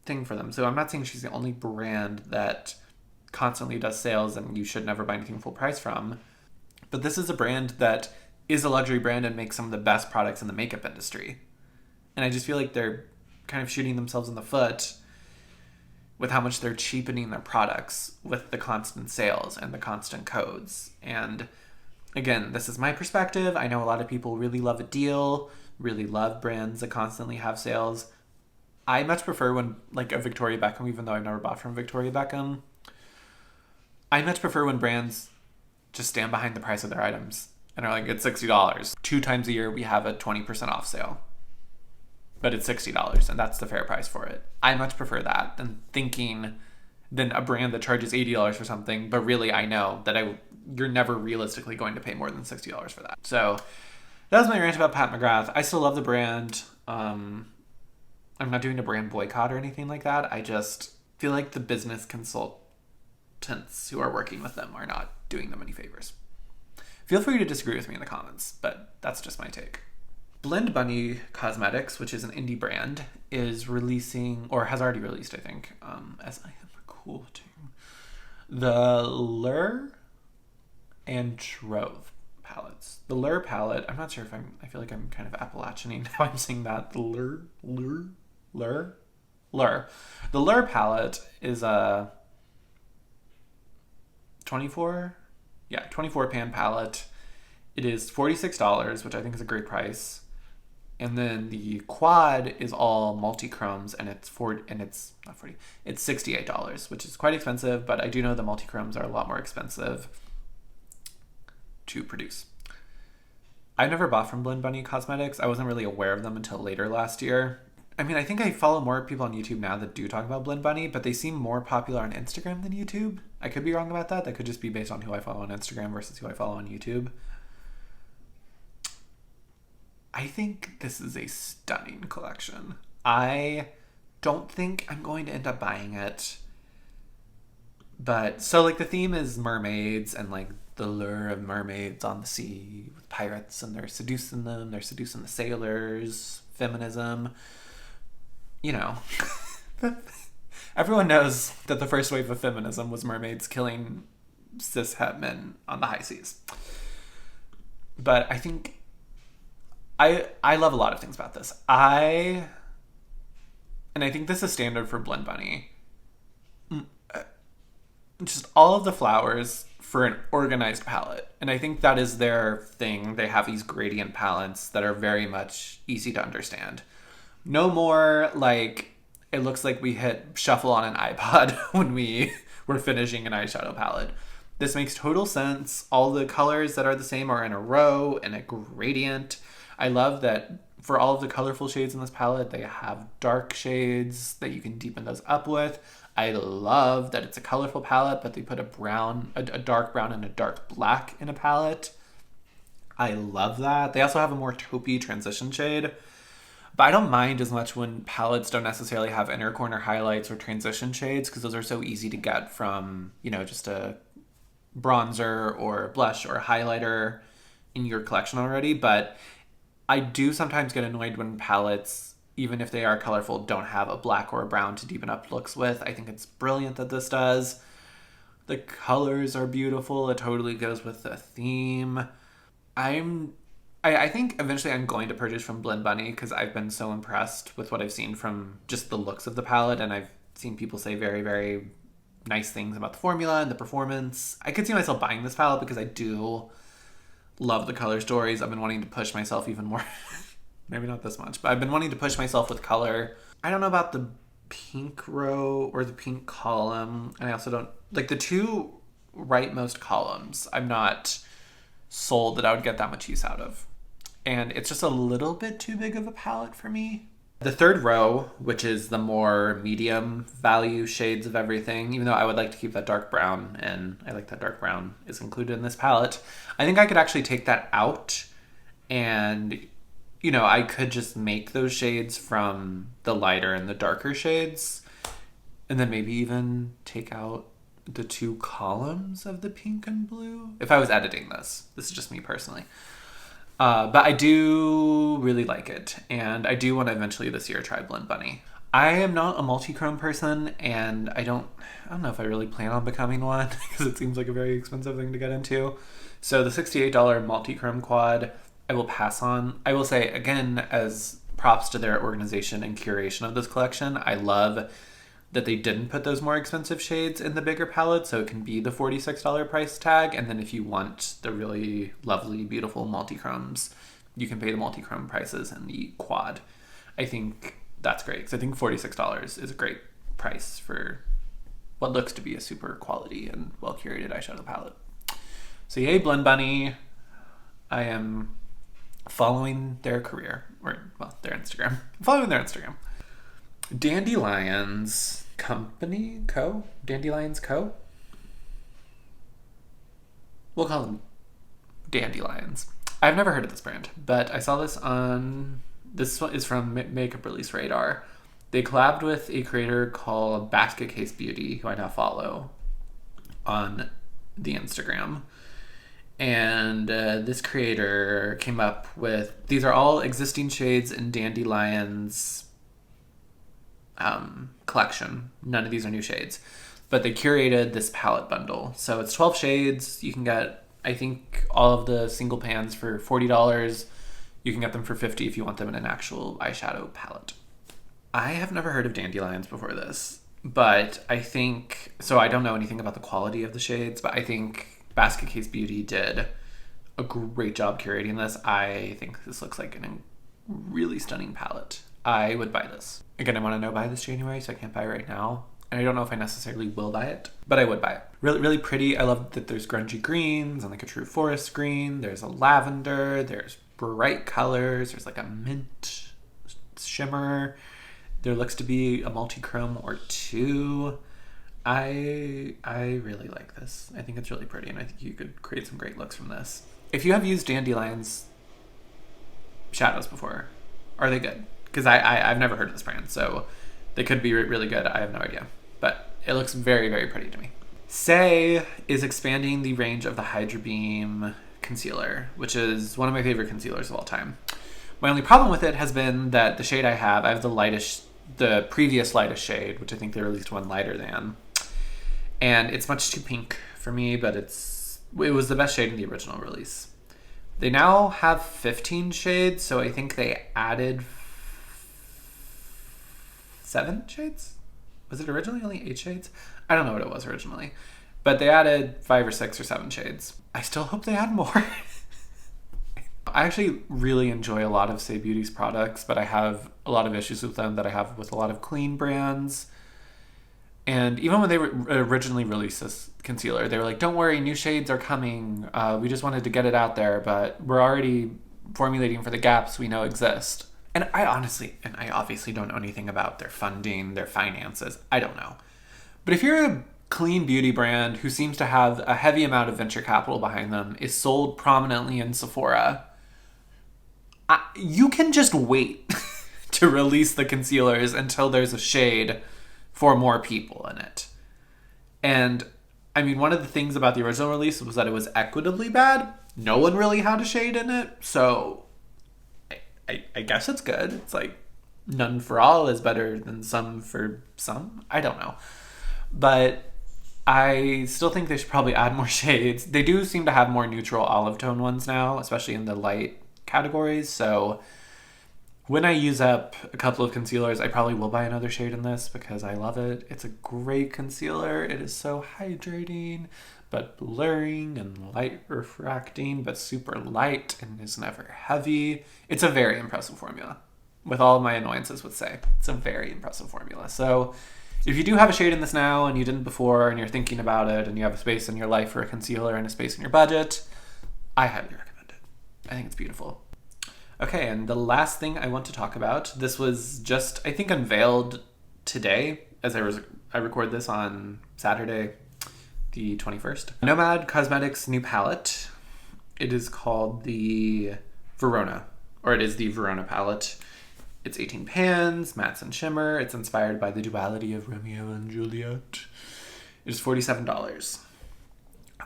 thing for them. So I'm not saying she's the only brand that constantly does sales and you should never buy anything full price from. But this is a brand that is a luxury brand and makes some of the best products in the makeup industry. And I just feel like they're kind of shooting themselves in the foot with how much they're cheapening their products with the constant sales and the constant codes. And again, this is my perspective. I know a lot of people really love a deal, really love brands that constantly have sales. I much prefer when, like a Victoria Beckham, even though I've never bought from Victoria Beckham, I much prefer when brands just stand behind the price of their items and are like, it's $60. 2 times a year we have a 20% off sale, but it's $60 and that's the fair price for it. I much prefer that than a brand that charges $80 for something, but really I know that you're never realistically going to pay more than $60 for that. So that was my rant about Pat McGrath. I still love the brand. I'm not doing a brand boycott or anything like that. I just feel like the business consultants who are working with them are not doing them any favors. Feel free to disagree with me in the comments, but That's just my take. Blend Bunny Cosmetics, which is an indie brand, is releasing, or has already released, I think, as I am quoting, the Libre and Trove palettes. The Libre palette, I'm not sure if I feel like I'm kind of Appalachian how I'm saying that. The Libre. The Libre palette is a 24 pan palette. It is $46, which I think is a great price. And then the quad is all multi-chromes, and it's it's $68, which is quite expensive, but I do know the multi-chromes are a lot more expensive to produce. I never bought from Blend Bunny Cosmetics. I wasn't really aware of them until later last year. I mean, I think I follow more people on YouTube now that do talk about Blend Bunny, but they seem more popular on Instagram than YouTube. I could be wrong about that. That could just be based on who I follow on Instagram versus who I follow on YouTube. I think this is a stunning collection. I don't think I'm going to end up buying it. But, so like the theme is mermaids and like the lure of mermaids on the sea with pirates, and they're seducing them. They're seducing the sailors. Feminism. You know. Everyone knows that the first wave of feminism was mermaids killing cis-het men on the high seas. But I think I love a lot of things about this. And I think this is standard for Blend Bunny. Just all of the flowers for an organized palette. And I think that is their thing. They have these gradient palettes that are very much easy to understand. No more like, it looks like we hit shuffle on an iPod when we were finishing an eyeshadow palette. This makes total sense. All the colors that are the same are in a row and a gradient. I love that for all of the colorful shades in this palette, they have dark shades that you can deepen those up with. I love that it's a colorful palette, but they put a dark brown and a dark black in a palette. I love that. They also have a more taupey transition shade. But I don't mind as much when palettes don't necessarily have inner corner highlights or transition shades, because those are so easy to get from, just a bronzer or blush or highlighter in your collection already. But I do sometimes get annoyed when palettes, even if they are colorful, don't have a black or a brown to deepen up looks with. I think it's brilliant that this does. The colors are beautiful. It totally goes with the theme. I think eventually I'm going to purchase from Blend Bunny because I've been so impressed with what I've seen from just the looks of the palette, and I've seen people say very, very nice things about the formula and the performance. I could see myself buying this palette because I do love the color stories. I've been wanting to push myself even more. Maybe not this much, but I've been wanting to push myself with color. I don't know about the pink row or the pink column. And I also don't like the two rightmost columns. I'm not sold that I would get that much use out of. And it's just a little bit too big of a palette for me. The third row, which is the more medium value shades of everything, even though I would like to keep that dark brown, and I like that dark brown is included in this palette, I think I could actually take that out and, I could just make those shades from the lighter and the darker shades, and then maybe even take out the two columns of the pink and blue. If I was editing this is just me personally. But I do really like it, and I do want to eventually this year try Blend Bunny. I am not a multi-chrome person, and I don't know if I really plan on becoming one because it seems like a very expensive thing to get into. So the $68 multi-chrome quad, I will pass on. I will say, again, as props to their organization and curation of this collection, I love that they didn't put those more expensive shades in the bigger palette, so it can be the $46 price tag. And then if you want the really lovely, beautiful multi-chromes, you can pay the multi-chrome prices in the quad. I think that's great, because I think $46 is a great price for what looks to be a super quality and well-curated eyeshadow palette. So yay, Blend Bunny. I am following their career, or, well, their Instagram. I'm following their Instagram. Dandelions Company Co. Dandelions Co. We'll call them Dandelions. I've never heard of this brand, but I saw this on. This one is from Makeup Release Radar. They collabed with a creator called Basket Case Beauty, who I now follow on the Instagram. And this creator came up with, these are all existing shades in Dandelion's collection. None of these are new shades. But they curated this palette bundle. So it's 12 shades. You can get, I think, all of the single pans for $40. You can get them for $50 if you want them in an actual eyeshadow palette. I have never heard of Dandelions before this. But I think, so I don't know anything about the quality of the shades, but I think Basket Case Beauty did a great job curating this. I think this looks like a really stunning palette. I would buy this. Again, I want to know by this January, so I can't buy it right now. And I don't know if I necessarily will buy it, but I would buy it. Really, really pretty. I love that there's grungy greens and like a true forest green. There's a lavender. There's bright colors. There's like a mint shimmer. There looks to be a multi-chrome or two. I really like this. I think it's really pretty, and I think you could create some great looks from this. If you have used Dandelion's shadows before, are they good? Because I've never heard of this brand, so they could be really good. I have no idea. But it looks very, very pretty to me. Saie is expanding the range of the Hydrabeam concealer, which is one of my favorite concealers of all time. My only problem with it has been that the shade I have the previous lightest shade, which I think they released one lighter than. And it's much too pink for me, but it was the best shade in the original release. They now have 15 shades, so I think they added 7 shades? Was it originally only 8 shades? I don't know what it was originally. But they added 5 or 6 or 7 shades. I still hope they add more. I actually really enjoy a lot of Saie Beauty's products, but I have a lot of issues with them that I have with a lot of clean brands. And even when they originally released this concealer, they were like, don't worry, new shades are coming. We just wanted to get it out there, but we're already formulating for the gaps we know exist. And I obviously don't know anything about their funding, their finances. I don't know. But if you're a clean beauty brand who seems to have a heavy amount of venture capital behind them, is sold prominently in Sephora, you can just wait to release the concealers until there's a shade for more people in it. And I mean, one of the things about the original release was that it was equitably bad. No one really had a shade in it, so I guess it's good. It's like none for all is better than some for some. I don't know. But I still think they should probably add more shades. They do seem to have more neutral olive tone ones now, especially in the light categories. So when I use up a couple of concealers, I probably will buy another shade in this because I love it. It's a great concealer. It is so hydrating, but blurring and light refracting, but super light and is never heavy. It's a very impressive formula. With all of my annoyances with Saie, it's a very impressive formula. So if you do have a shade in this now and you didn't before and you're thinking about it and you have a space in your life for a concealer and a space in your budget, I highly recommend it. I think it's beautiful. Okay, and the last thing I want to talk about, this was just, I think, unveiled today as I record this on Saturday, the 21st. Nomad Cosmetics new palette. It is called the Verona, or it is the Verona palette. It's 18 pans, mattes and shimmer. It's inspired by the duality of Romeo and Juliet. It is $47.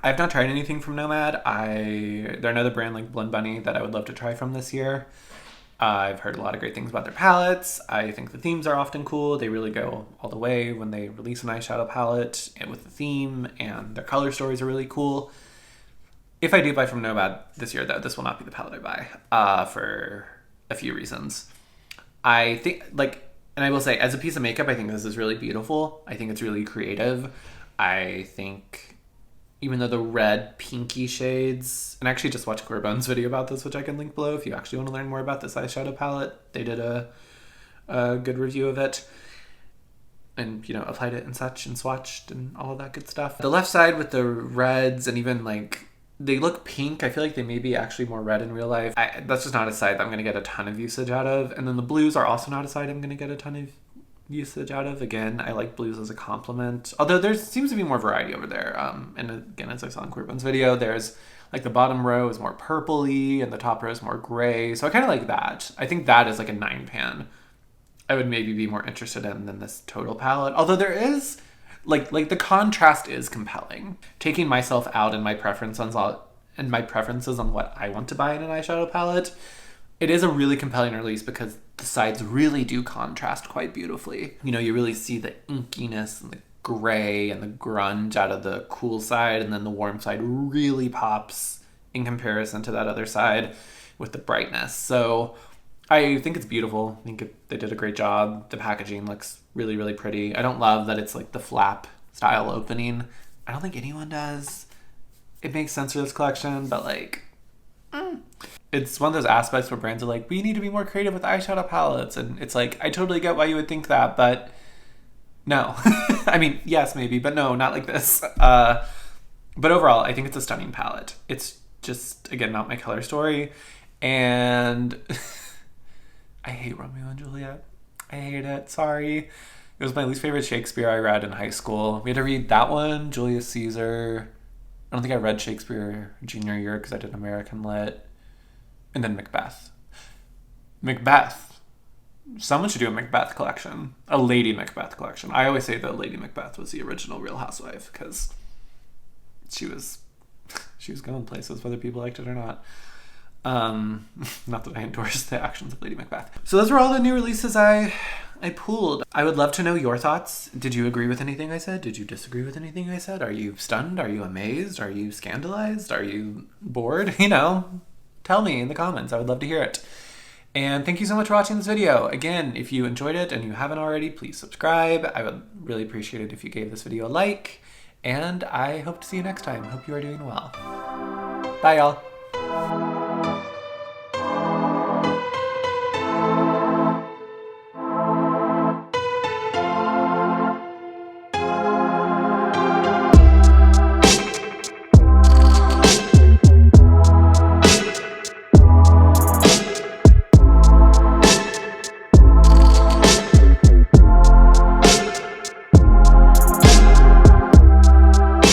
I've not tried anything from Nomad. They're another brand like Blend Bunny that I would love to try from this year. I've heard a lot of great things about their palettes. I think the themes are often cool. They really go all the way when they release an eyeshadow palette and with the theme, and their color stories are really cool. If I do buy from Nomad this year, though, this will not be the palette I buy for a few reasons. I think, and I will say, as a piece of makeup, I think this is really beautiful. I think it's really creative. I think even though the red pinky shades, and I actually just watched Corbone's video about this, which I can link below if you actually want to learn more about this eyeshadow palette. They did a good review of it and, applied it and such and swatched and all of that good stuff. The left side with the reds and even they look pink. I feel like they may be actually more red in real life. That's just not a side that I'm going to get a ton of usage out of. And then the blues are also not a side I'm going to get a ton of usage out of. Again, I like blues as a compliment, although there seems to be more variety over there. And again, as I saw in Corbone's video, there's the bottom row is more purpley and the top row is more gray. So I kind of like that. I think that is like a 9 pan I would maybe be more interested in than this total palette. Although there is the contrast is compelling. Taking myself out in my preference and my preferences on what I want to buy in an eyeshadow palette, it is a really compelling release because the sides really do contrast quite beautifully. You know, you really see the inkiness and the gray and the grunge out of the cool side, and then the warm side really pops in comparison to that other side with the brightness. So I think it's beautiful. I think they did a great job. The packaging looks really, really pretty. I don't love that it's like the flap style opening. I don't think anyone does. It makes sense for this collection, but like, it's one of those aspects where brands are like, we need to be more creative with eyeshadow palettes. And it's like, I totally get why you would think that, but no. I mean, yes, maybe, but no, not like this. But overall, I think it's a stunning palette. It's just, again, not my color story. And I hate Romeo and Juliet. I hate it. Sorry. It was my least favorite Shakespeare I read in high school. We had to read that one, Julius Caesar. I don't think I read Shakespeare junior year because I did American Lit. And then Macbeth. Macbeth. Someone should do a Macbeth collection. A Lady Macbeth collection. I always say that Lady Macbeth was the original Real Housewife because she was going places whether people liked it or not. Not that I endorse the actions of Lady Macbeth. So those were all the new releases I pulled. I would love to know your thoughts. Did you agree with anything I said? Did you disagree with anything I said? Are you stunned? Are you amazed? Are you scandalized? Are you bored? You know, tell me in the comments. I would love to hear it. And thank you so much for watching this video. Again, if you enjoyed it and you haven't already, please subscribe. I would really appreciate it if you gave this video a like. And I hope to see you next time. Hope you are doing well. Bye, y'all.